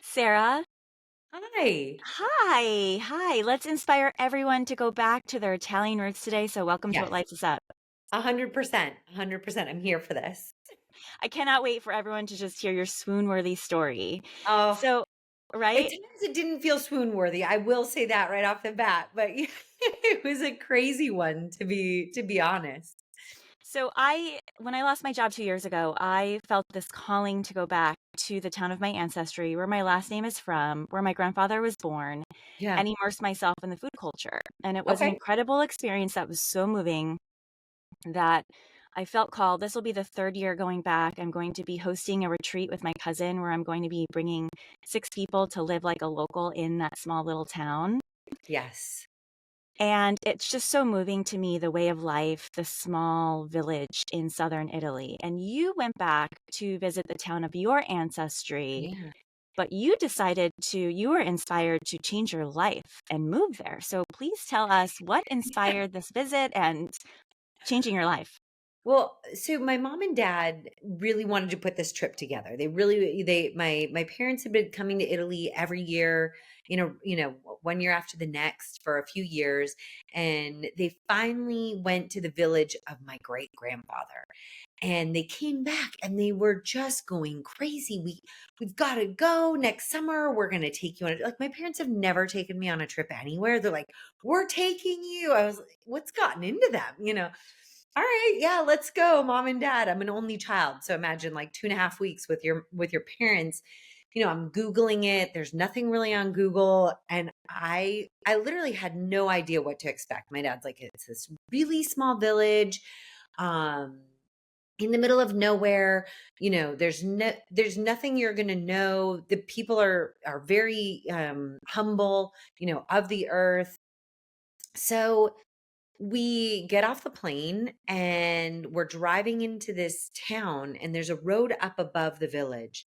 Sarah. Hi. Hi. Let's inspire everyone to go back to their Italian roots today. So, welcome to What Yes, Lights Us Up. 100%. 100%. I'm here for this. I cannot wait for everyone to just hear your swoon-worthy story. Oh, So, at right? times it didn't feel swoon worthy. I will say that right off the bat, but it was a crazy one to be honest. So, when I lost my job 2 years ago, I felt this calling to go back to the town of my ancestry, where my last name is from, where my grandfather was born, Yeah. and immerse myself in the food culture. And it was an Okay. incredible experience that was so moving that I felt called. This will be the third year going back. I'm going to be hosting a retreat with my cousin where I'm going to be bringing 6 people to live like a local in that small little town. Yes. And it's just so moving to me, the way of life, the small village in southern Italy. And you went back to visit the town of your ancestry, Yeah. but you were inspired to change your life and move there. So please tell us what inspired this visit and changing your life. Well, so my mom and dad really wanted to put this trip together. My parents had been coming to Italy every year, one year after the next for a few years, and they finally went to the village of my great grandfather. And they came back and they were just going crazy. We've got to go next summer. We're going to take you on like my parents have never taken me on a trip anywhere. They're like, "We're taking you." I was like, "What's gotten into them?" All right, yeah, let's go, mom and dad. I'm an only child, so imagine like 2.5 weeks with your parents. I'm Googling it. There's nothing really on Google. And I literally had no idea what to expect. My dad's like, it's this really small village, um, in the middle of nowhere. There's nothing you're gonna know. The people are very humble, of the earth. So we get off the plane and we're driving into this town, and there's a road up above the village.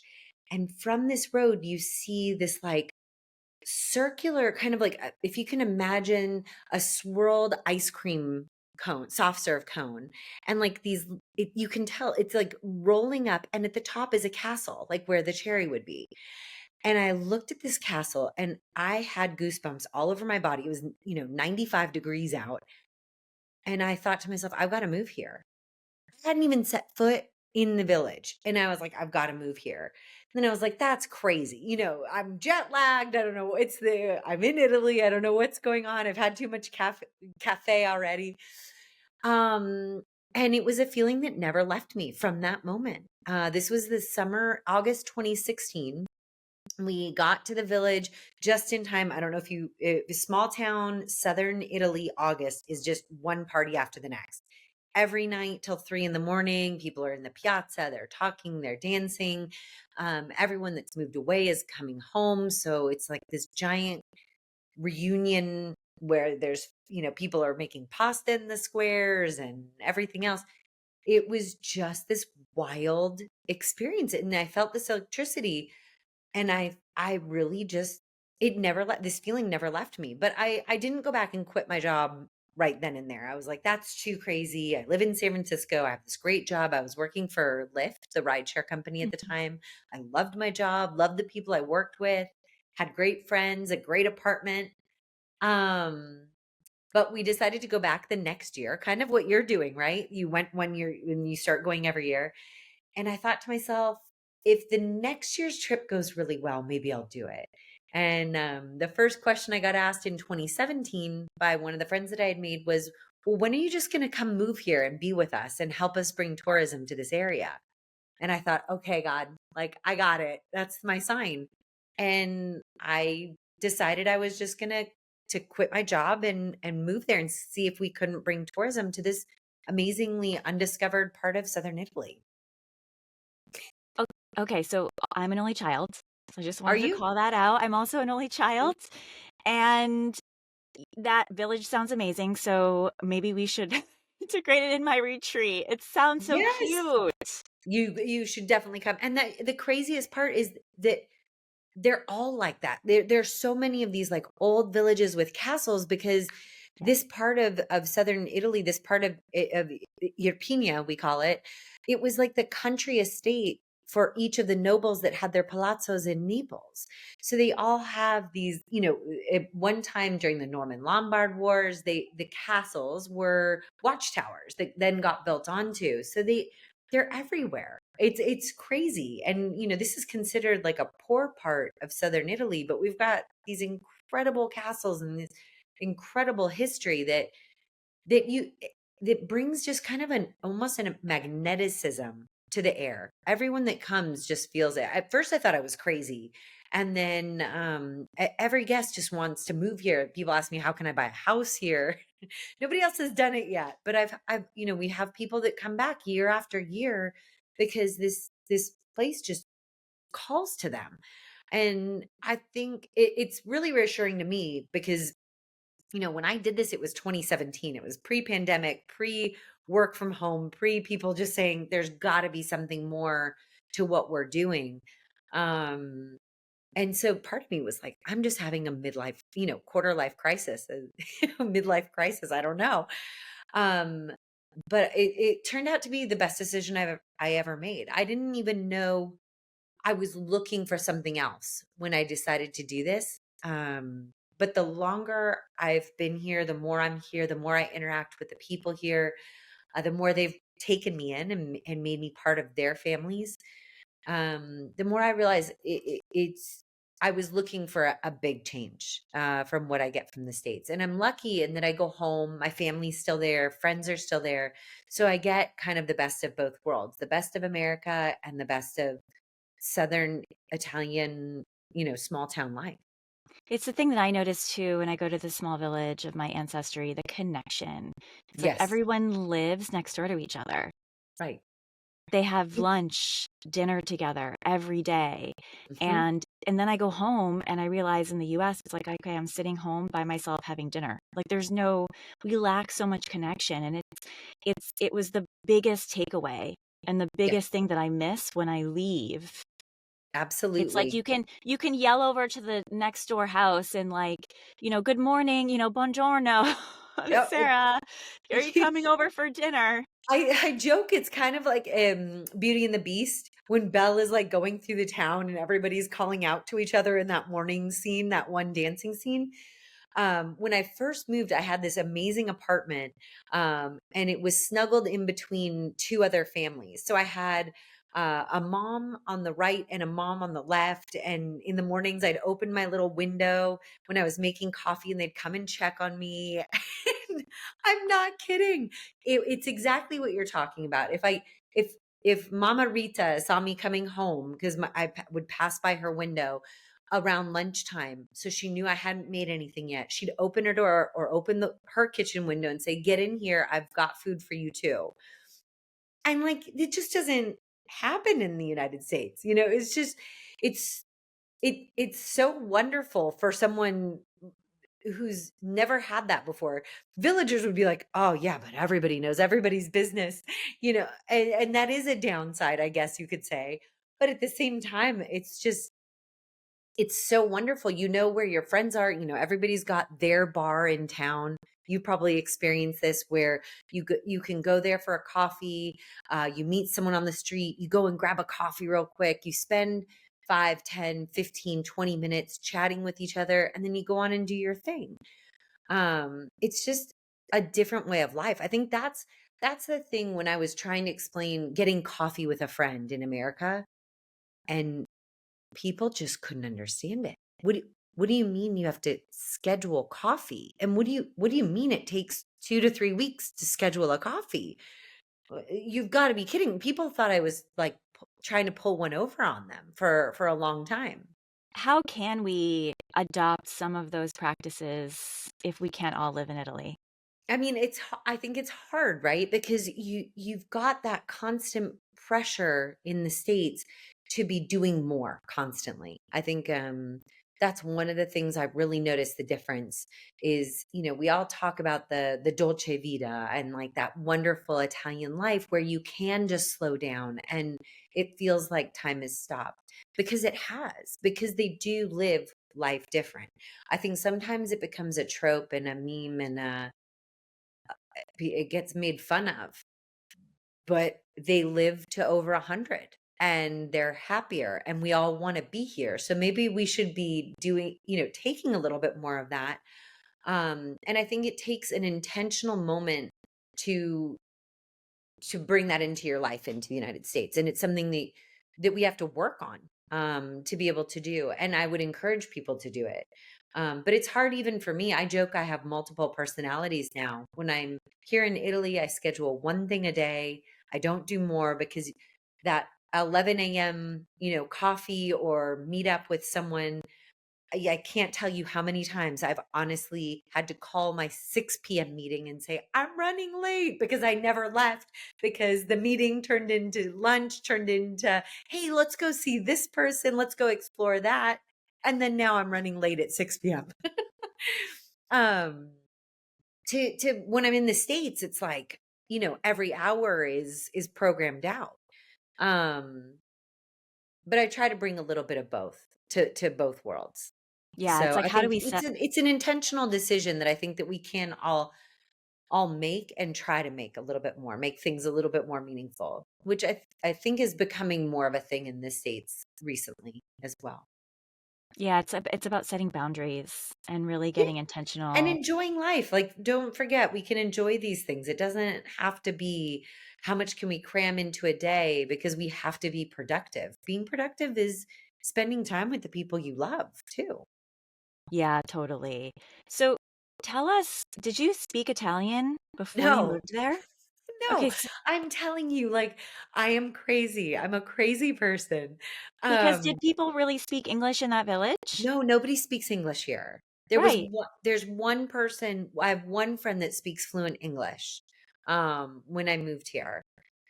And from this road, you see this like circular kind of like, if you can imagine a swirled ice cream cone, soft serve cone. And like you can tell it's like rolling up, and at the top is a castle, like where the cherry would be. And I looked at this castle and I had goosebumps all over my body. It was, 95 degrees out. And I thought to myself, I've got to move here. I hadn't even set foot in the village. And I was like, I've got to move here. And then I was like, that's crazy. I'm jet lagged. I don't know. I'm in Italy. I don't know what's going on. I've had too much cafe already. And it was a feeling that never left me from that moment. This was the summer, August 2016. We got to the village just in time. I don't know small town, southern Italy, August is just one party after the next. Every night till 3 in the morning, people are in the piazza, they're talking, they're dancing. Everyone that's moved away is coming home. So it's like this giant reunion where people are making pasta in the squares and everything else. It was just this wild experience. And I felt this electricity, and I really just it never let this feeling never left me. But I didn't go back and quit my job right then and there. I was like, that's too crazy. I live in San Francisco. I have this great job. I was working for Lyft, the rideshare company at the Mhm. time. I loved my job, loved the people I worked with, had great friends, a great apartment. Um, but we decided to go back the next year, kind of what you're doing, right? You went one year when you start going every year. And I thought to myself, if the next year's trip goes really well, maybe I'll do it. And the first question I got asked in 2017 by one of the friends that I had made was, well, when are you just going to come move here and be with us and help us bring tourism to this area? And I thought, okay, God, like I got it. That's my sign. And I decided I was just to quit my job and move there and see if we couldn't bring tourism to this amazingly undiscovered part of southern Italy. O Okay, so I'm an only child, so I just Are wanted to you? call that out. I'm also an only child, and that village sounds amazing, so maybe we should integrate it in my retreat. It sounds so Yes. cute. You should definitely come. And the craziest part is that they're all like that. There's so many of these like old villages with castles, because Yeah. this part of southern Italy, this part of Irpinia, we call it, it was like the country estate for each of the nobles that had their palazzos in Naples. So they all have these, at one time during the Norman Lombard Wars, the castles were watchtowers that then got built onto. So they're everywhere. It's crazy. And this is considered like a poor part of southern Italy, but we've got these incredible castles and this incredible history that you that brings just kind of an almost a magneticism to the air. Everyone that comes just feels it. At first I thought I was crazy. And then every guest just wants to move here. People ask me, how can I buy a house here? Nobody else has done it yet, but I've we have people that come back year after year because this place just calls to them. And I think it's really reassuring to me because when I did this, it was 2017. It was pre-pandemic, pre-work from home, pre-people just saying there's got to be something more to what we're doing. Um, and so part of me was like, I'm just having a midlife, quarter life crisis, a midlife crisis. I don't know. Um, but it turned out to be the best decision I ever made. I didn't even know I was looking for something else when I decided to do this. But the longer I've been here, the more I'm here, the more I interact with the people here, the more they've taken me in and made me part of their families. The more I realize I was looking for a big change from what I get from the States. And I'm lucky in that I go home, my family's still there, friends are still there. So I get kind of the best of both worlds, the best of America and the best of Southern Italian, small town life. It's the thing that I notice too when I go to the small village of my ancestry, the connection. It's like Yes, everyone lives next door to each other. right. They have lunch, dinner together every day. Mhm. And then I go home and I realize in the US it's like, okay, I'm sitting home by myself having dinner. Like we lack so much connection, and it was the biggest takeaway and the Yeah, biggest thing that I miss when I leave. It's like absolutely. you can yell over to the next door house and like, good morning, buongiorno, Yeah, Sarah, are you coming over for dinner? I joke it's kind of like Beauty and the Beast when Belle is like going through the town and everybody's calling out to each other in that morning scene, that one dancing scene. When I first moved, I had this amazing apartment, and it was snuggled in between two other families. So I had a mom on the right and a mom on the left. And in the mornings, I'd open my little window when I was making coffee, and they'd come and check on me. And I'm not kidding. It's exactly what you're talking about. If Mama Rita saw me coming home because would pass by her window around lunchtime, so she knew I hadn't made anything yet, she'd open her door or open her kitchen window and say, "Get in here. I've got food for you too." And like, it just doesn't happen in the United States. It's just, it's, it's so wonderful for someone who's never had that before. Villagers would be like, "Oh yeah, but everybody knows everybody's business," and that is a downside, I guess you could say. But at the same time, it's so wonderful. You know where your friends are. Everybody's got their bar in town. You probably experienced this where you can go there for a coffee. You meet someone on the street. You go and grab a coffee real quick. You spend 5, 10, 15, 20 minutes chatting with each other, and then you go on and do your thing. It's just a different way of life. I think that's the thing when I was trying to explain getting coffee with a friend in America, and people just couldn't understand it. What do you mean you have to schedule coffee? And what do you mean it takes 2 to 3 weeks to schedule a coffee? You've got to be kidding. People thought I was like trying to pull one over on them for a long time. How can we adopt some of those practices if we can't all live in Italy? I mean, I think it's hard, right? Because you've got that constant pressure in the States to be doing more constantly. I think that's one of the things I really noticed the difference is, we all talk about the dolce vita and like that wonderful Italian life where you can just slow down and it feels like time has stopped because it has, because they do live life different. I think sometimes it becomes a trope and a meme and it gets made fun of, but they live to over 100. and they're happier, and we all want to be here. So maybe we should be doing, taking a little bit more of that. And I think it takes an intentional moment to bring that into your life into the United States. And it's something that we have to work on to be able to do. And I would encourage people to do it. But it's hard even for me. I joke I have multiple personalities now. When I'm here in Italy, I schedule one thing a day. I don't do more because that 11 a.m., coffee or meet up with someone, I can't tell you how many times I've honestly had to call my 6 p.m. meeting and say, I'm running late, because I never left, because the meeting turned into lunch, turned into, hey, let's go see this person, let's go explore that. And then now I'm running late at 6 p.m. um, to when I'm in the States, it's like, every hour is programmed out. Um, but I try to bring a little bit of both to both worlds. Yeah, it's So like I how do think we it's set an intentional decision that I think that we can all make, and try to make a little bit more, make things a little bit more meaningful, which I think is becoming more of a thing in the States recently as well. yeah, it's about setting boundaries and really Yeah. getting And intentional. enjoying life. Like, don't forget, we can enjoy these things. It doesn't have to be how much can we cram into a day, because we have to be productive. Being productive is spending time with the people you love too. Yeah, totally. So tell us, did you speak Italian before you No, moved there? no, Okay, so I'm telling you, like, I am crazy. I'm a crazy person. because did Um, people really speak English in that village? no, nobody speaks English here. Right. There's one person, I have one friend that speaks fluent English, when I moved here.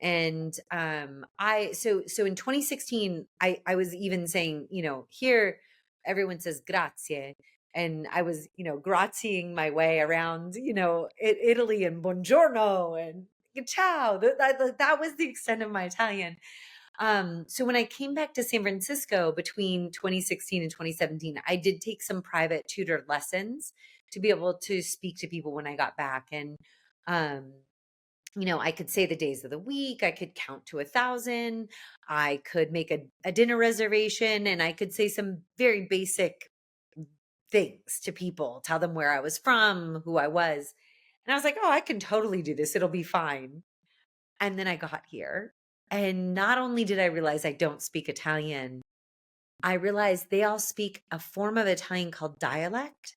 And so in 2016, I was even saying, here everyone says grazie. And I was, grazieing my way around, Italy, and buongiorno and ciao. That was the extent of my Italian. So when I came back to San Francisco between 2016 and 2017, I did take some private tutored lessons to be able to speak to people when I got back. And, um, I could say the days of the week, I could count to 1,000, I could make a dinner reservation, and I could say some very basic things to people, tell them where I was from, who I was. And I was like, oh, I can totally do this. It'll be fine. And then I got here. And not only did I realize I don't speak Italian, I realized they all speak a form of Italian called dialect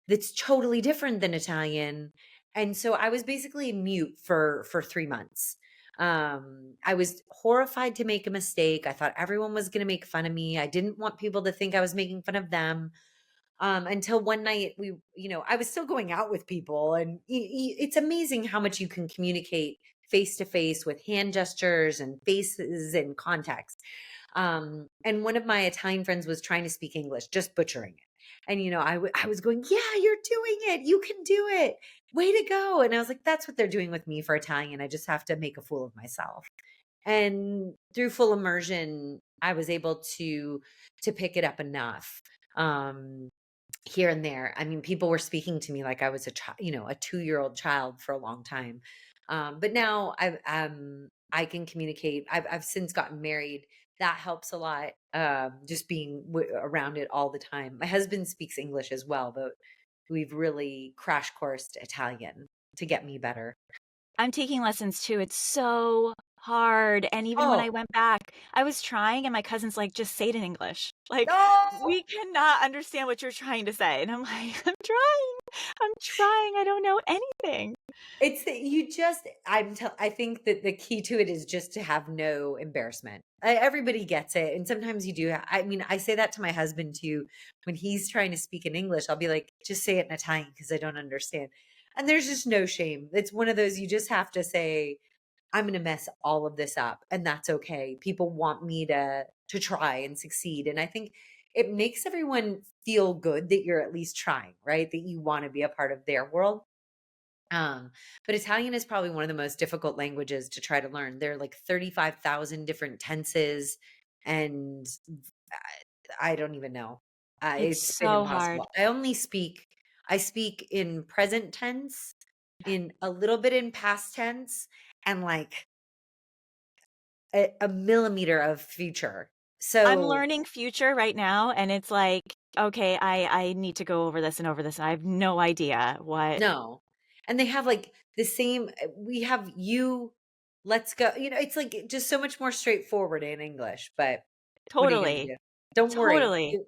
that's totally different than Italian. And so I was basically mute for 3 months. I was horrified to make a mistake. I thought everyone was going to make fun of me. I didn't want people to think I was making fun of them. Until one night I was still going out with people, and it's amazing how much you can communicate face to face with hand gestures and faces and context. And one of my Italian friends was trying to speak English, just butchering it. And, I was going, yeah, you're doing it. You can do it. Way to go. And I was like, that's what they're doing with me for Italian. I just have to make a fool of myself. And through full immersion, I was able to pick it up enough. Here and there. I mean, people were speaking to me like I was a child, a 2-year-old child for a long time. But now I can communicate. I've since gotten married. That helps a lot. Just being around it all the time. My husband speaks English as well, but we've really crash coursed Italian to get me better. I'm taking lessons too. It's so hard. And even when I Oh, went back, I was trying, and my cousin's like, just say it in English. Like, no. we cannot understand what you're trying to say. And I'm like, I'm trying. I'm trying. I don't know anything. It's that you just, I think that the key to it is just to have no embarrassment. Everybody gets it. And sometimes you do. I mean, I say that to my husband too. When he's trying to speak in English, I'll be like, just say it in Italian because I don't understand. And there's just no shame. It's one of those, you just have to say, I'm going to mess all of this up. And that's okay. People want me to try and succeed. And I think it makes everyone feel good that you're at least trying, right? That you want to be a part of their world. um, but Italian is probably one of the most difficult languages to try to learn. There are like 35,000 different tenses, and I don't even know. It's It's been so hard. impossible. I speak in present tense, in a little bit in past tense, and like a millimeter of future. I'm So learning future right now, and it's like, okay, I need to go over this and over this. I have no idea what. no. And they have like the same, we have you, let's go. It's like just so much more straightforward in English, but what are you going to Totally, do? Don't worry. totally.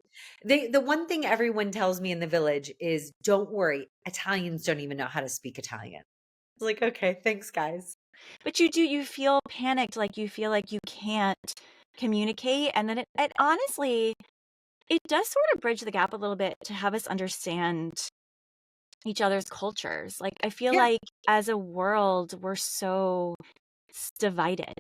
The one thing everyone tells me in the village is don't worry. Italians don't even know how to speak Italian. It's like, okay, thanks guys. But you feel panicked, like you feel like you can't communicate, and then it honestly, it does sort of bridge the gap a little bit to have us understand each other's cultures. Like, I feel Yeah. like as a world, we're so divided.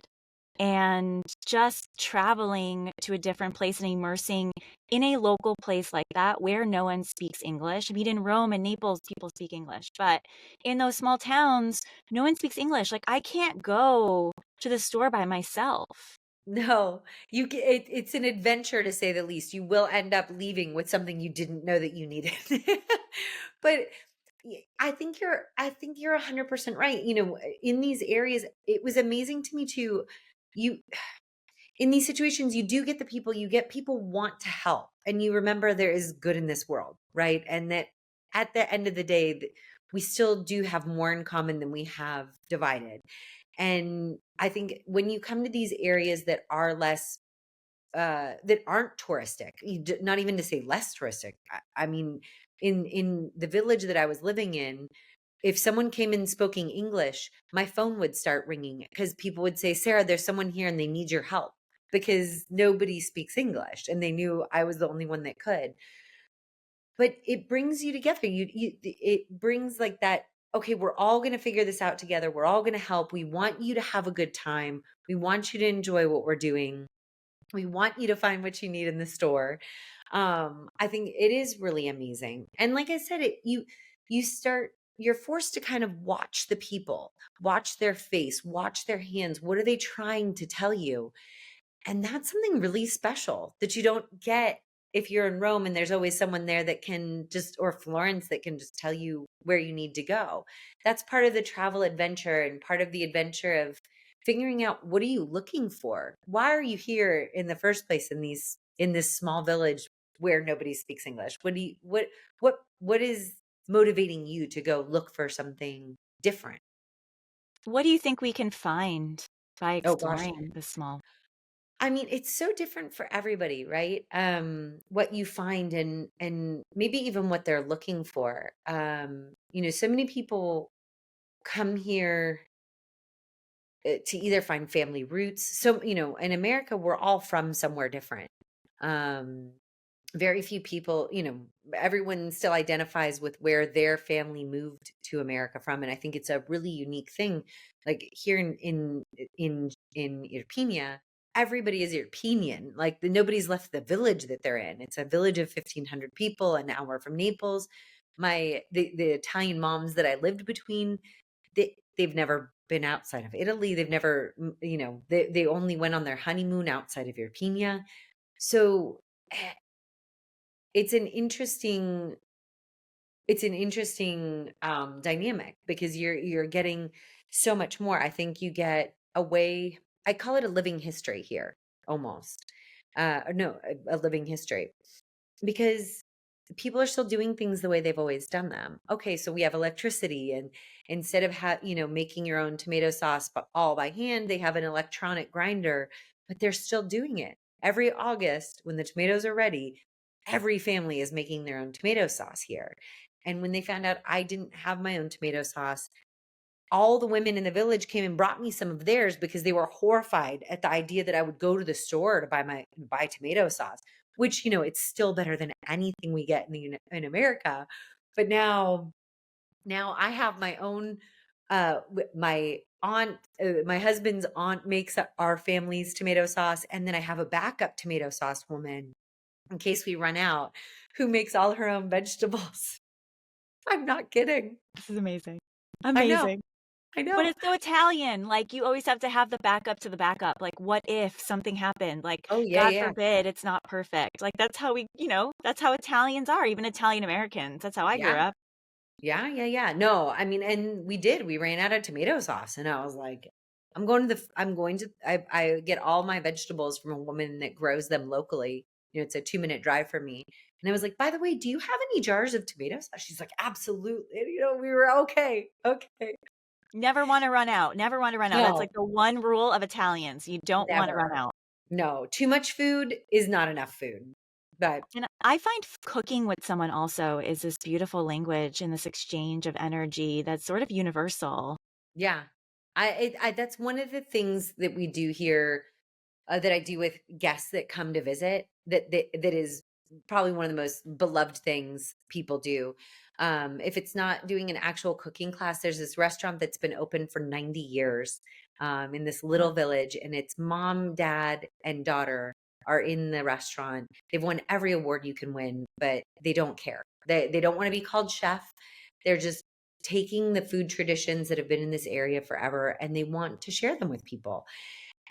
And just traveling to a different place and immersing in a local place like that where no one speaks English. I mean, in Rome and Naples, people speak English, but in those small towns, no one speaks English. Like, I can't go to the store by myself. No, it's an adventure to say the least. You will end up leaving with something you didn't know that you needed. But I think you're 100% right. In these areas, it was amazing to me too. You In these situations, you do get you get people want to help, and you remember there is good in this world, right? And that at the end of the day, we still do have more in common than we have divided. And I think when you come to these areas that are less that aren't touristic, not even to say less touristic. I mean, in the village that I was living in, if someone came in speaking English, my phone would start ringing because people would say, Sarah, there's someone here and they need your help, because nobody speaks English and they knew I was the only one that could. But it brings you together. It brings like that. Okay, we're all going to figure this out together. We're all going to help. We want you to have a good time. We want you to enjoy what we're doing. We want you to find what you need in the store. I think it is really amazing. And like I said, you're forced to kind of watch the people, watch their face, watch their hands. What are they trying to tell you? And that's something really special that you don't get if you're in Rome and there's always someone there that can just, or Florence, that can just tell you where you need to go. That's part of the travel adventure and part of the adventure of figuring out, what are you looking for? Why are you here in the first place in this small village where nobody speaks English? What is motivating you to go look for something different? What do you think we can find by Oh gosh. exploring the small? I mean, it's so different for everybody, right? What you find, and maybe even what they're looking for. So many people come here to either find family roots. So, in America, we're all from somewhere different. Um, Very few people, everyone still identifies with where their family moved to America from, and I think it's a really unique thing. Like here in Irpinia, everybody is Irpinian. Like nobody's left the village that they're in. It's a village of 1,500 people, an hour from Naples. The Italian moms that I lived between, they've never been outside of Italy. They've never, they only went on their honeymoon outside of Irpinia. So eh, it's an interesting dynamic, because you're getting so much more. I think you get a way, I call it a living history here, almost. No, a living history, because people are still doing things the way they've always done them. Okay, so we have electricity, and instead of making your own tomato sauce but all by hand, they have an electronic grinder, but they're still doing it. Every August when the tomatoes are ready, every family is making their own tomato sauce here. And when they found out I didn't have my own tomato sauce, all the women in the village came and brought me some of theirs, because they were horrified at the idea that I would go to the store to buy tomato sauce, which, it's still better than anything we get in America. But now I have my own, my aunt, my husband's aunt makes our family's tomato sauce, and then I have a backup tomato sauce woman in case we run out, who makes all her own vegetables. I'm not kidding. This is amazing. I know. Amazing. I But know. it's so Italian. Like, you always have to have the backup to the backup. Like, what if something happened? Like, Oh yeah, God yeah. forbid it's not perfect. Like, that's how that's how Italians are, even Italian Americans. That's how I grew Yeah. up. Yeah, yeah, yeah. No, I mean, and we ran out of tomato sauce, and I was like, I get all my vegetables from a woman that grows them locally. It's a 2-minute drive from me. And I was like, by the way, do you have any jars of tomatoes? She's like, absolutely. And, we were okay. Okay. Never want to run out. Never want to run out. That's No, like the one rule of Italians. You don't want to run never. out. No, too much food is not enough food. But And I find cooking with someone also is this beautiful language and this exchange of energy that's sort of universal. yeah, that's one of the things that we do here, that I do with guests that come to visit, that is probably one of the most beloved things people do. If it's not doing an actual cooking class, there's this restaurant that's been open for 90 years, in this Wow. little village, and it's mom, dad, and daughter are in the restaurant. They've won every award you can win, but they don't care. They don't want to be called chef. They're just taking the food traditions that have been in this area forever, and they want to share them with people.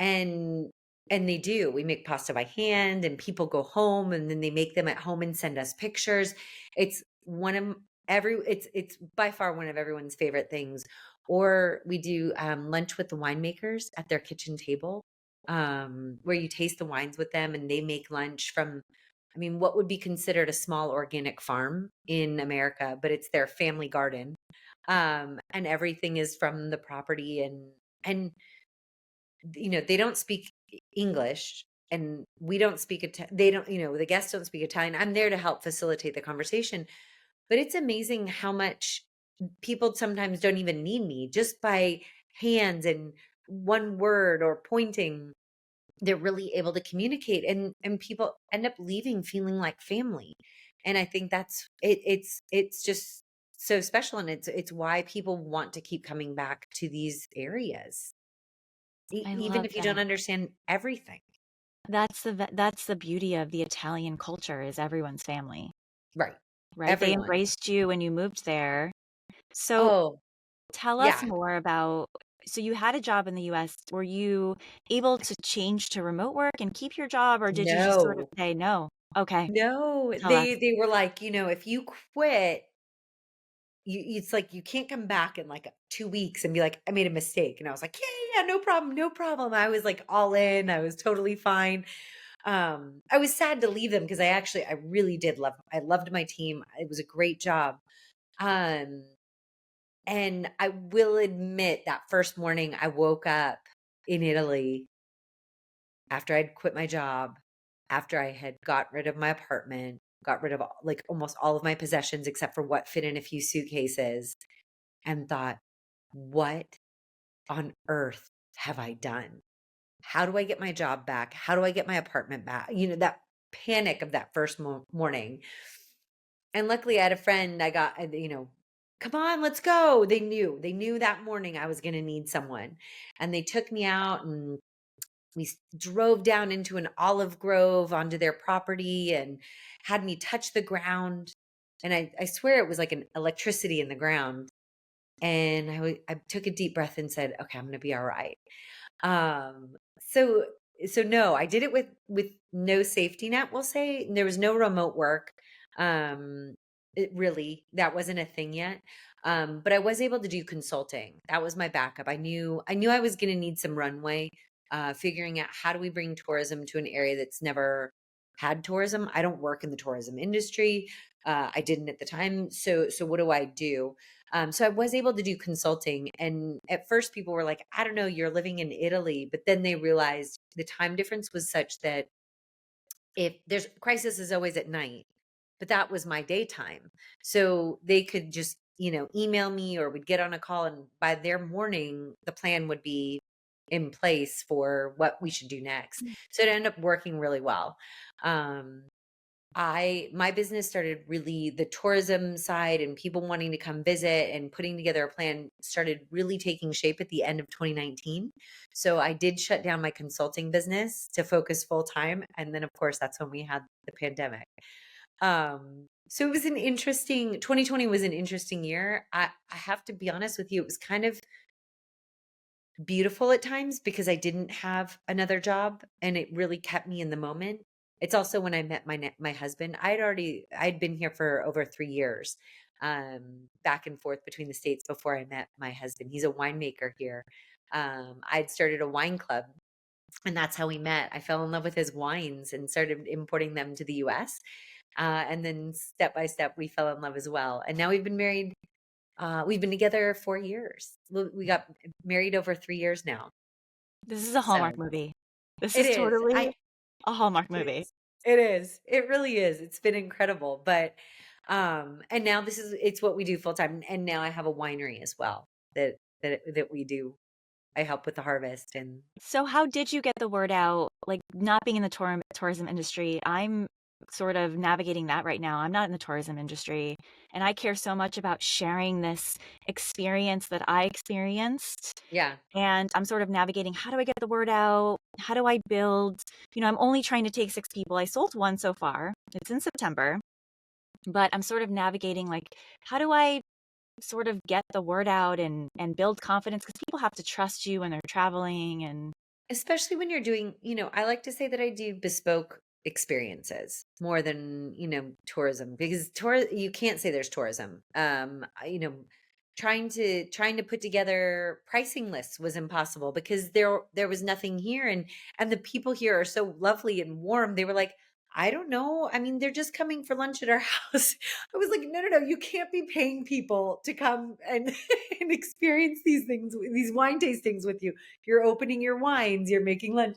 And they do. We make pasta by hand, and people go home and then they make them at home and send us pictures. It's one of it's by far one of everyone's favorite things. Or we do lunch with the winemakers at their kitchen table, where you taste the wines with them and they make lunch from, I mean, what would be considered a small organic farm in America, but it's their family garden. And everything is from the property, and they don't speak English, and we don't speak they don't, the guests don't speak Italian. I'm there to help facilitate the conversation, but it's amazing how much people sometimes don't even need me. Just by hands and one word or pointing, they're really able to communicate, and people end up leaving feeling like family. And I think that's it. It's just so special, and it's why people want to keep coming back to these areas, I even love if you don't that. understand everything. That's the beauty of the Italian culture is everyone's family, Right. right? They Everyone. embraced you when you moved there. So Oh, tell us yeah. more about, so you had a job in the US. Were you able to change to remote work and keep your job, or did you just sort of No. say no? Okay, No. tell us. They were like, if you quit, it's like you can't come back in like 2 weeks and be like, I made a mistake. And I was like, yeah, yeah, yeah, no problem, no problem. I was like all in. I was totally fine. I was sad to leave them because I really did I loved my team. It was a great job. Um, and I will admit that first morning I woke up in Italy after I'd quit my job, after I had got rid of my apartment, got rid of like almost all of my possessions except for what fit in a few suitcases, and thought, what on earth have I done? How do I get my job back? How do I get my apartment back? That panic of that first morning. And luckily, I had a friend. Come on, let's go. They knew that morning I was going to need someone. And they took me out, and we drove down into an olive grove onto their property and had me touch the ground. And I swear it was like an electricity in the ground. And I took a deep breath and said, okay, I'm going to be all right. Um, so no, I did it with no safety net, we'll say. There was no remote work. That wasn't a thing yet. But I was able to do consulting. That was my backup. I knew I was going to need some runway, figuring out how do we bring tourism to an area that's never had tourism. I don't work in the tourism industry. I didn't at the time. So what do I do? So I was able to do consulting. And at first people were like, I don't know, you're living in Italy. But then they realized the time difference was such that if there's crisis is always at night, but that was my daytime. So they could just, email me, or we'd get on a call, and by their morning, the plan would be in place for what we should do next. So it ended up working really well. Um, my business started, really the tourism side and people wanting to come visit and putting together a plan started really taking shape at the end of 2019. So I did shut down my consulting business to focus full time. And then of course that's when we had the pandemic. So it was 2020 was an interesting year. I have to be honest with you, it was kind of beautiful at times because I didn't have another job, and it really kept me in the moment. It's also when I met my husband. I'd been here for over 3 years, back and forth between the states before I met my husband. He's a winemaker here. I'd started a wine club, and that's how we met. I fell in love with his wines and started importing them to the US. And then step by step, we fell in love as well. And now we've been married. We've been together 4 years. We got married over 3 years now. This is a Hallmark So movie. This it is is. totally a Hallmark It movie. is. It is. It really is. It's been incredible. But and now it's what we do full time. And now I have a winery as well that we do. I help with the harvest and So how did you get the word out? Like not being in the tourism industry, I'm sort of navigating that right now. I'm not in the tourism industry, and I care so much about sharing this experience that I experienced. yeah. And I'm sort of navigating, how do I get the word out? How do I build? I'm only trying to take 6 people. I sold one so far. It's in September, but I'm sort of navigating like, how do I sort of get the word out and build confidence, because people have to trust you when they're traveling. And Especially when you're doing, I like to say that I do bespoke experiences more than, tourism, because you can't say there's tourism. Trying to put together pricing lists was impossible because there was nothing here, and the people here are so lovely and warm. They were like, I don't know. I mean, they're just coming for lunch at our house. I was like, no, no, no, you can't be paying people to come and and experience these things, these wine tastings with you. You're opening your wines, you're making lunch.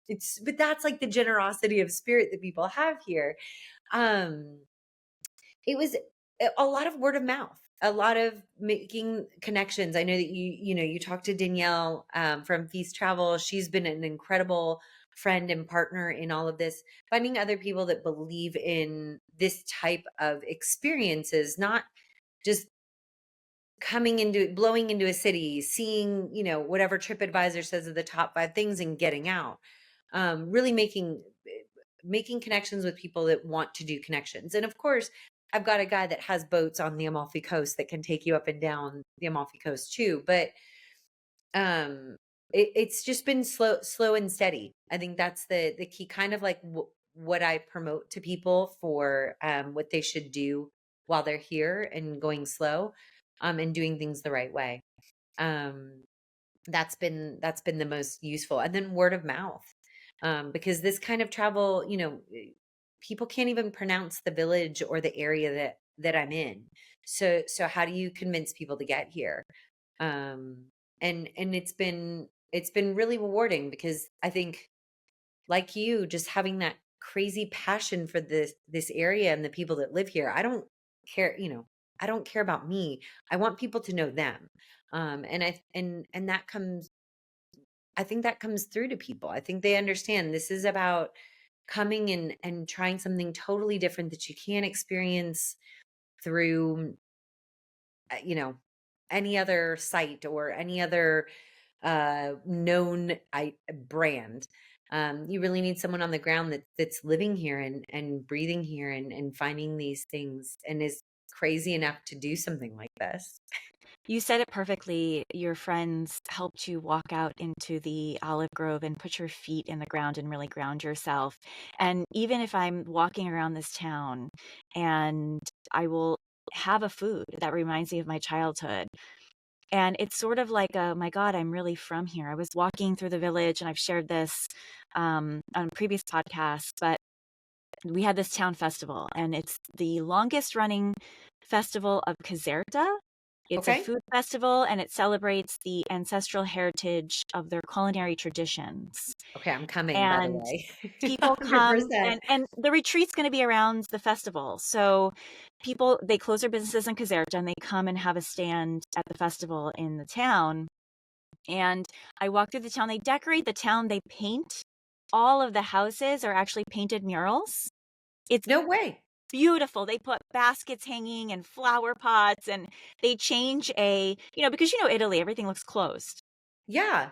But that's like the generosity of spirit that people have here. Um, it was a lot of word of mouth, a lot of making connections. I know that you talked to Danielle from Feast Travel. She's been an incredible friend and partner in all of this. Finding other people that believe in this type of experiences, not just blowing into a city, seeing, whatever TripAdvisor says are the top 5 things and getting out. Really making connections with people that want to do connections. And of course, I've got a guy that has boats on the Amalfi Coast that can take you up and down the Amalfi Coast too. But um, it's just been slow and steady. I think that's the key, kind of like what I promote to people for what they should do while they're here, and going slow, and doing things the right way. Um, that's been the most useful. And then word of mouth, because this kind of travel, people can't even pronounce the village or the area that I'm in. So how do you convince people to get here? And it's been really rewarding, because I think, like you, just having that crazy passion for this area and the people that live here. I don't care, I don't care about me. I want people to know them. And that comes, I think that comes through to people. I think they understand this is about coming and trying something totally different that you can't experience through, you know, any other site or any other known brand. You really need someone on the ground that's living here and breathing here and finding these things and is crazy enough to do something like this. you said it perfectly. Your friends helped you walk out into the olive grove and put your feet in the ground and really ground yourself. And even if I'm walking around this town and I will have a food that reminds me of my childhood, and it's sort of like, my God, I'm really from here. I was walking through the village, and I've shared this on previous podcasts, but we had this town festival, and it's the longest running festival of Caserta. It's a Okay. food festival, and it celebrates the ancestral heritage of their culinary traditions. Okay, I'm coming, by the And way. people come, 100%. and the retreat's going to be around the festival. So people, they close their businesses in Caserta, and they come and have a stand at the festival in the town. And I walk through the town. They decorate the town. They paint. All of the houses are actually painted murals. It's No way. beautiful. They put baskets hanging and flower pots, and they change because Italy, everything looks closed. Yeah.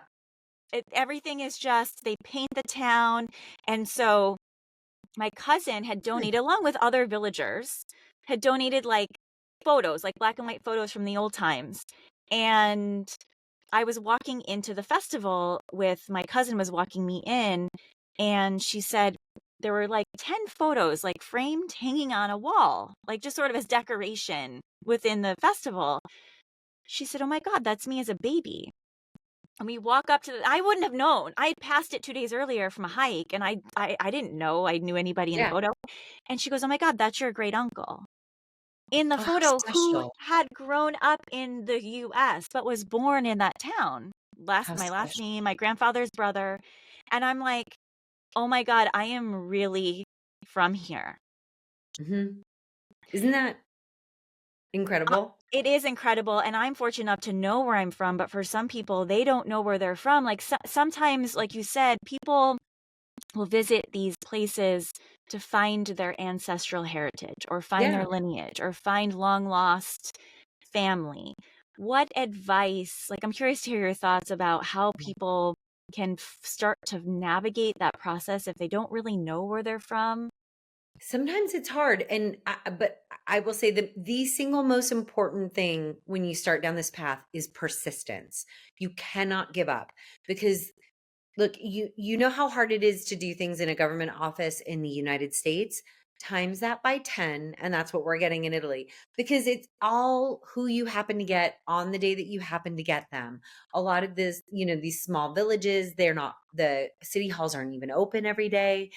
Everything is just, they paint the town. And so my cousin had Hmm. donated, along with other villagers, had donated like photos, like black and white photos from the old times. And I was walking into the festival with my cousin, was walking me in, and she said there were like 10 photos, like framed, hanging on a wall, like just sort of as decoration within the festival. She said, "Oh my God, that's me as a baby." And we walk up to I wouldn't have known. I had passed it 2 days earlier from a hike, and I didn't know I knew anybody in the Yeah. photo. And she goes, "Oh my god, that's your great uncle." In the Oh, how photo, who special. had grown up in the US, but was born in that town. How My last special. name, my grandfather's brother. And I'm like, "Oh my god, I am really from here." Hmm. Isn't that Uh, incredible? it is incredible, and I'm fortunate enough to know where I'm from, but for some people, they don't know where they're from. Like, sometimes, like you said, people will visit these places to find their ancestral heritage or find their Yeah. lineage or find long lost family. What advice, like, I'm curious to hear your thoughts about how people can start to navigate that process if they don't really know where they're from? Sometimes it's hard, but I will say that the single most important thing when you start down this path is persistence. You cannot give up because look, you know how hard it is to do things in a government office in the United States? Times that by 10, and that's what we're getting in Italy because it's all who you happen to get on the day that you happen to get them. A lot of this, these small villages, they're not the city halls aren't even open every day.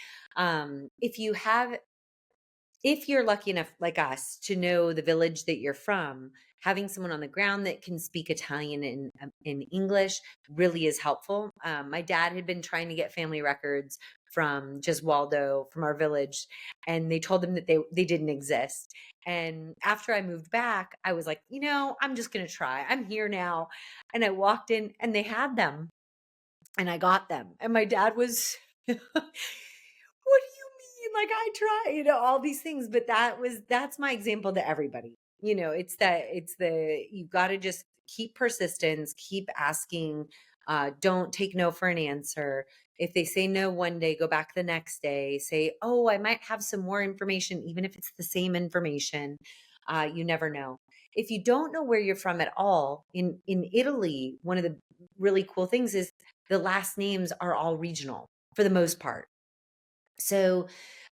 If you're lucky enough, like us, to know the village that you're from, having someone on the ground that can speak Italian and in English really is helpful. My dad had been trying to get family records from Gesualdo, from our village, and they told him that they didn't exist. And after I moved back, I was like, I'm just going to try. I'm here now. And I walked in and they had them and I got them. And my dad was, what do you mean? Like I try, all these things. But that's my example to everybody. You've got to just keep persistence, keep asking. Don't take no for an answer. If they say no one day, go back the next day. Say, oh, I might have some more information, even if it's the same information. You never know. If you don't know where you're from at all, in Italy, one of the really cool things is the last names are all regional for the most part. So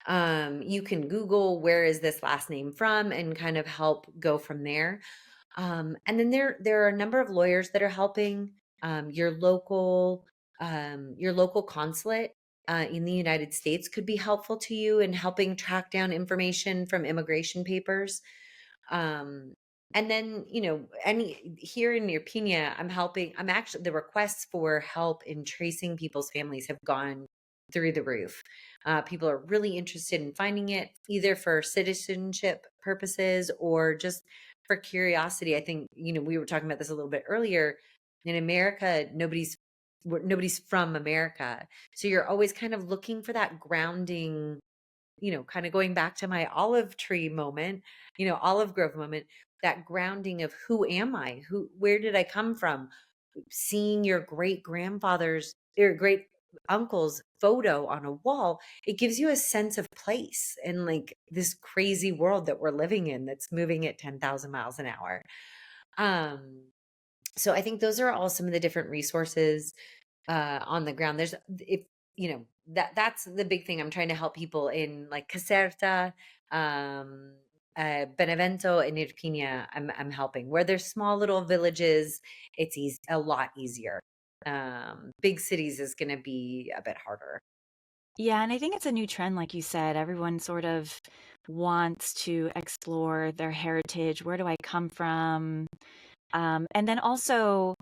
you can Google where is this last name from and kind of help go from there. And then there are a number of lawyers that are helping your local consulate in the United States could be helpful to you in helping track down information from immigration papers. Um, and then, any here in Irpinia, I'm actually, the requests for help in tracing people's families have gone through the roof. People are really interested in finding it, either for citizenship purposes or just for curiosity. I think, we were talking about this a little bit earlier. In America, nobody's from America. So you're always kind of looking for that grounding, kind of going back to my olive tree moment, olive grove moment, that grounding of who am I? Where did I come from? Seeing your great grandfather's or great uncle's photo on a wall, it gives you a sense of place in like this crazy world that we're living in that's moving at 10,000 miles an hour. Um, so I think those are all some of the different resources on the ground. There's if that's the big thing I'm trying to help people in like Caserta, um, Benevento, and Irpinia. I'm helping where there's small little villages. It's a lot easier. Big cities is going to be a bit harder. Yeah, and I think it's a new trend, like you said. Everyone sort of wants to explore their heritage. Where do I come from? And then also,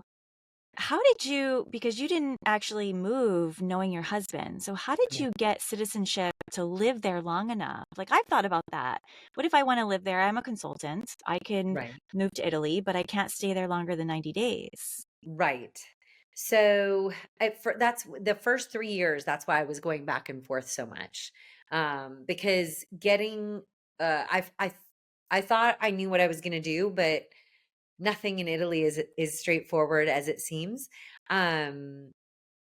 how did you, because you didn't actually move knowing your husband, so how did Yeah. you get citizenship to live there long enough? Like, I've thought about that. What if I want to live there? I'm a consultant. I can Right. move to Italy, but I can't stay there longer than 90 days. Right. So that's the first 3 years. That's why I was going back and forth so much, because getting, I thought I knew what I was going to do, but nothing in Italy is straightforward as it seems. Um,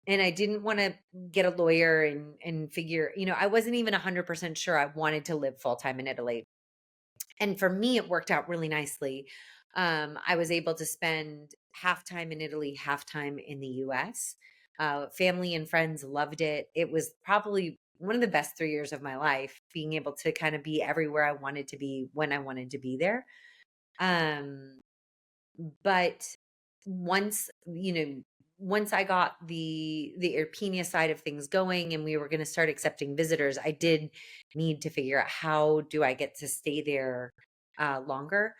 and I didn't want to get a lawyer and figure, I wasn't even 100% sure I wanted to live full time in Italy. And for me, it worked out really nicely. I was able to spend half time in Italy, half time in the US. Family and friends loved it. It was probably one of the best 3 years of my life, being able to kind of be everywhere I wanted to be when I wanted to be there. Um, but once, once I got the Irpinia side of things going and we were going to start accepting visitors, I did need to figure out how do I get to stay there longer.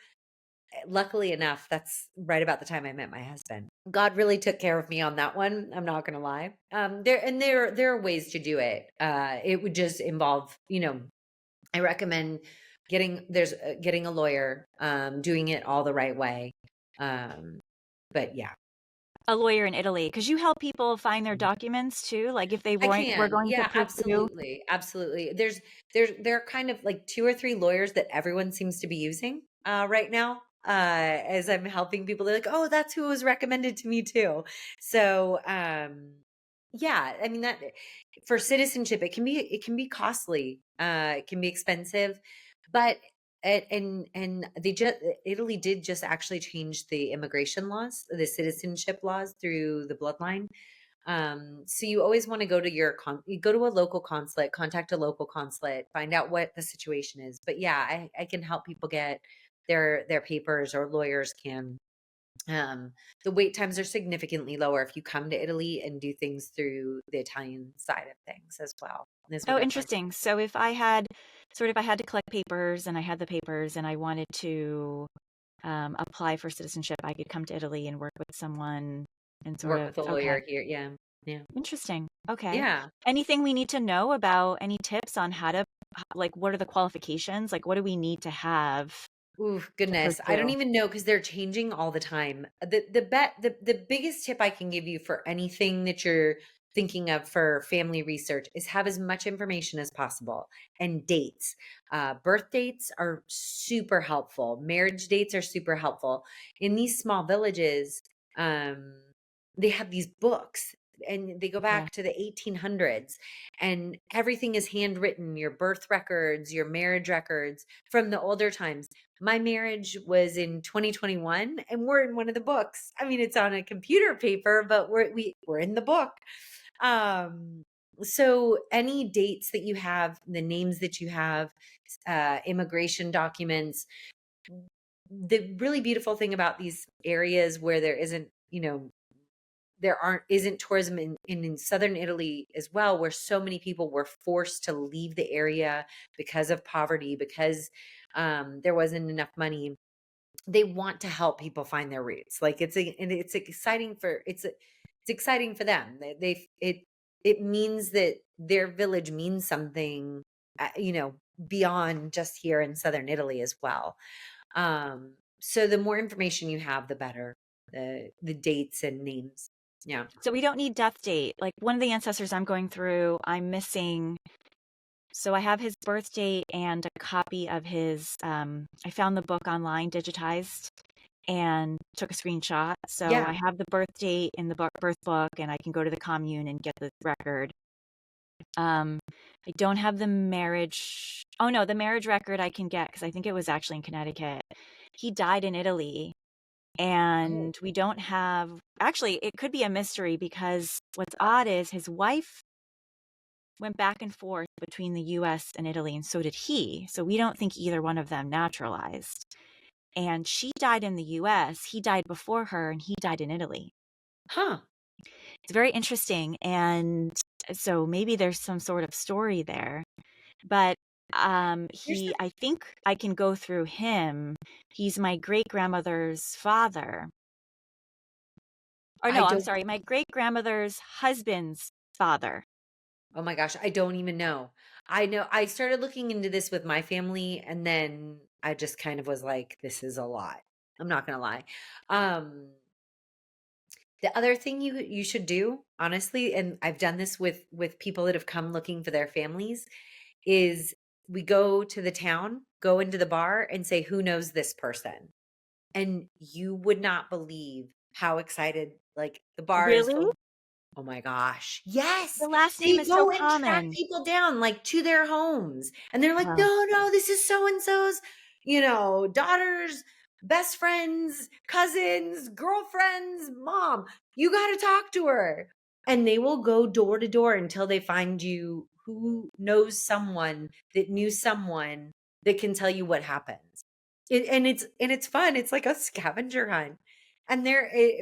Luckily enough, that's right about the time I met my husband. God really took care of me on that one. I'm not going to lie. There are ways to do it. It would just involve, I recommend getting a lawyer, doing it all the right way. Um, but yeah. A lawyer in Italy, because you help people find their documents too. Like if they I were can. going to Yeah, pursue. absolutely. Absolutely. There are kind of like two or three lawyers that everyone seems to be using right now. As I'm helping people, they're like, "Oh, that's who was recommended to me too." So, yeah, I mean that for citizenship, it can be costly. It can be expensive, but and they just Italy did just actually change the immigration laws, the citizenship laws through the bloodline. So you always want to go to you go to a local consulate, contact a local consulate, find out what the situation is. But yeah, I can help people get their papers, or lawyers can. Um, the wait times are significantly lower if you come to Italy and do things through the Italian side of things as well. Is what Oh, I've learned. interesting. So if I had if I had to collect papers and I had the papers and I wanted to apply for citizenship, I could come to Italy and work with someone and sort Work of, with a okay, lawyer here. Yeah. Yeah. interesting. Okay. Yeah. Anything we need to know about, any tips on how to, like, what are the qualifications? Like, what do we need to have Ooh, to goodness. I don't pursue? even know because they're changing all the time. The biggest tip I can give you for anything that you're thinking of for family research is have as much information as possible, and dates. Birth dates are super helpful. Marriage dates are super helpful. In these small villages, um, they have these books and they go Okay. back to the 1800s, and everything is handwritten, your birth records, your marriage records from the older times. My marriage was in 2021 and we're in one of the books. I mean, it's on a computer paper, but we're in the book. Um, so any dates that you have, the names that you have, immigration documents, the really beautiful thing about these areas where there isn't, there isn't tourism in southern Italy as well, where so many people were forced to leave the area because of poverty, because there wasn't enough money. They want to help people find their roots. Like it's exciting it's exciting for them. It means that their village means something, beyond just here in southern Italy as well. So the more information you have, the better. The dates and names. Yeah. So we don't need death date. Like one of the ancestors I'm going through, I'm missing. So I have his birth date and a copy of his, I found the book online digitized and took a screenshot. So I Yeah. have the birth date in the birth book and I can go to the commune and get the record. I don't have the marriage. Oh no, the marriage record I can get because I think it was actually in Connecticut. He died in Italy, Oh. and we don't have. Actually, it could be a mystery because what's odd is his wife went back and forth between the US and Italy, and so did he. So we don't think either one of them naturalized. And she died in the US. He died before her, and he died in Italy. Huh. It's very interesting. And so maybe there's some sort of story there. But Here's the I think I can go through him. He's my great grandmother's father. Or I no, I'm don't sorry, my great grandmother's husband's father. Oh my gosh, I don't even know. I know I started looking into this with my family, and then I just kind of was like, this is a lot. I'm not gonna lie. Um, the other thing you should do, honestly, and I've done this with people that have come looking for their families, is we go to the town, go into the bar and say, who knows this person? And you would not believe how excited, like, the bar is Really? filled. Oh my gosh. Yes. The last name They is so go and track common. people down, like, to their homes. And they're like, Wow. "No, no, this is so and so's, daughters, best friends, cousins, girlfriends, mom. You got to talk to her." And they will go door to door until they find you who knows someone that knew someone that can tell you what happens. And it's fun. It's like a scavenger hunt. And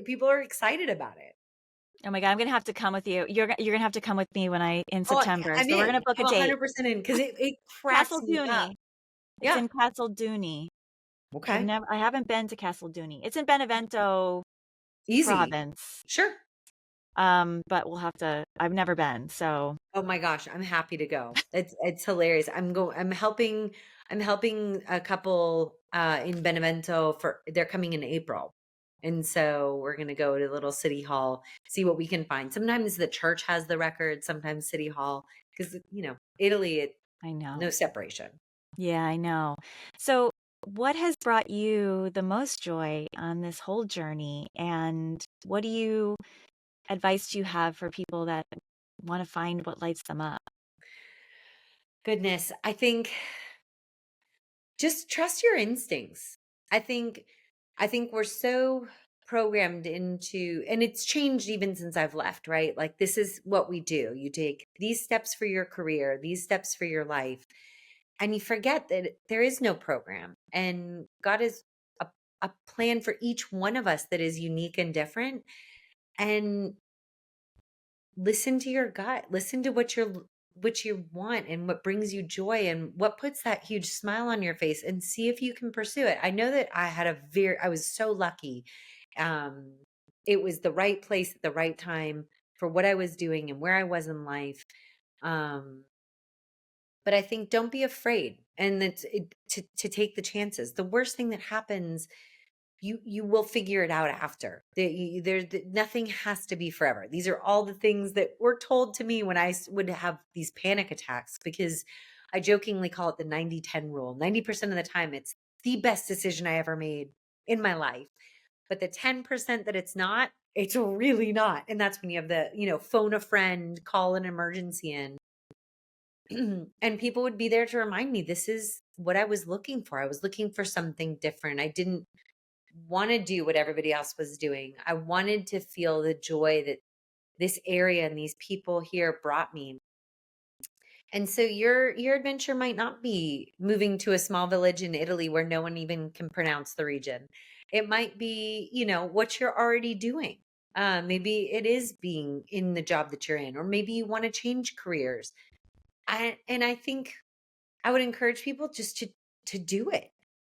people are excited about it. Oh my God, I'm gonna have to come with you. You're gonna have to come with me in Oh, September. I'm So we're gonna in. book a I'm date. 100% in because it cracks Castle me up. Dooney. It's Yeah. in Castle Dooney. Okay. I haven't been to Castle Dooney. It's in Benevento Easy. province. Sure. But we'll have to, I've never been, so Oh my gosh, I'm happy to go. It's hilarious. I'm helping a couple in Benevento for they're coming in April. And so we're gonna go to little city hall, see what we can find. Sometimes the church has the record, sometimes city hall, because Italy, I know. no separation. Yeah, I know. So what has brought you the most joy on this whole journey? And what advice do you have for people that want to find what lights them up? Goodness, I think just trust your instincts. I think I think we're so programmed into, and it's changed even since I've left, right? Like this is what we do. You take these steps for your career, these steps for your life, and you forget that there is no program. And God is a plan for each one of us that is unique and different. And listen to your gut, listen to what you want and what brings you joy and what puts that huge smile on your face, and see if you can pursue it. I know that I was so lucky. um it was the right place at the right time for what I was doing and where I was in life. um but I think don't be afraid, and to take the chances. The worst thing that happens, you will figure it out after. Nothing has to be forever. These are all the things that were told to me when would have these panic attacks, because I jokingly call it the 90-10 rule. 90% of the time it's the best decision I ever made in my life, but the 10% that it's really not. And that's when you have phone a friend, call an emergency in. And people would be there to remind me, this is what I was looking for. I was looking for something different. I didn't want to do what everybody else was doing. I wanted to feel the joy that this area and these people here brought me. And so your adventure might not be moving to a small village in Italy where no one even can pronounce the region. It might be, what you're already doing. Maybe it is being in the job that you're in, or maybe you want to change careers. And I think I would encourage people just to do it,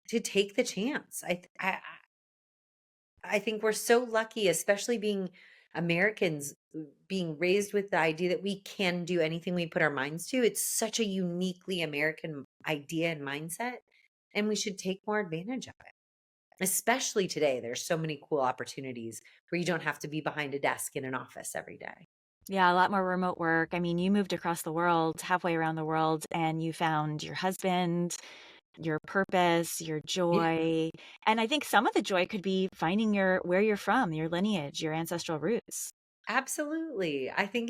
to take the chance. I think we're so lucky, especially being Americans, being raised with the idea that we can do anything we put our minds to. It's such a uniquely American idea and mindset, and we should take more advantage of it. Especially today, there's so many cool opportunities where you don't have to be behind a desk in an office every day. Yeah, a lot more remote work. I mean, you moved across the world, halfway around the world, and you found your husband, your purpose, your Yeah, joy. And I think some of the joy could be finding where you're from, your lineage, your ancestral roots. absolutely. I think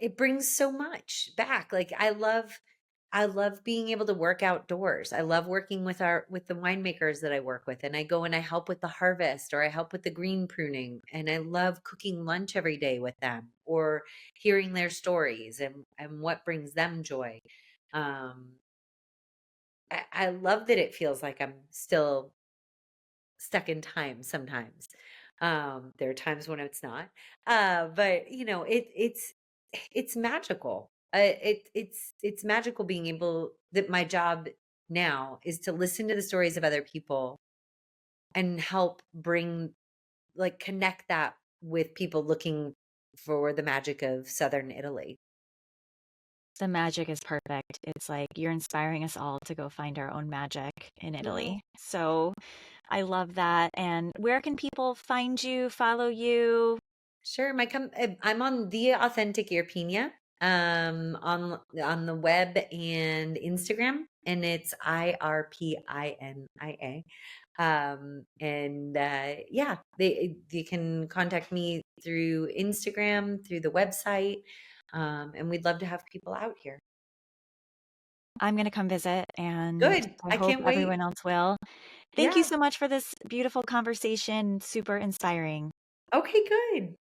it brings so much back. Like I love being able to work outdoors. I love working with the winemakers that I work with, and I go and I help with the harvest, or I help with the green pruning, and I love cooking lunch every day with them, or hearing their stories and what brings them joy. Um I love that it feels like I'm still stuck in time sometimes. There are times when it's not. But it's magical. It's magical being able that my job now is to listen to the stories of other people and help bring, like, connect that with people looking for the magic of Southern Italy. The magic is perfect. It's like you're inspiring us all to go find our own magic in Oh, Italy. So I love that. And where can people find you, follow you? sure. I'm on the authentic Irpinia, on the web and Instagram, and it's Irpinia. And yeah, they can contact me through Instagram, through the website. And we'd love to have people out here. I'm going to come visit, and Good. I I hope can't everyone wait. else will. Thank you Yeah. so much for this beautiful conversation. Super inspiring. Okay, good.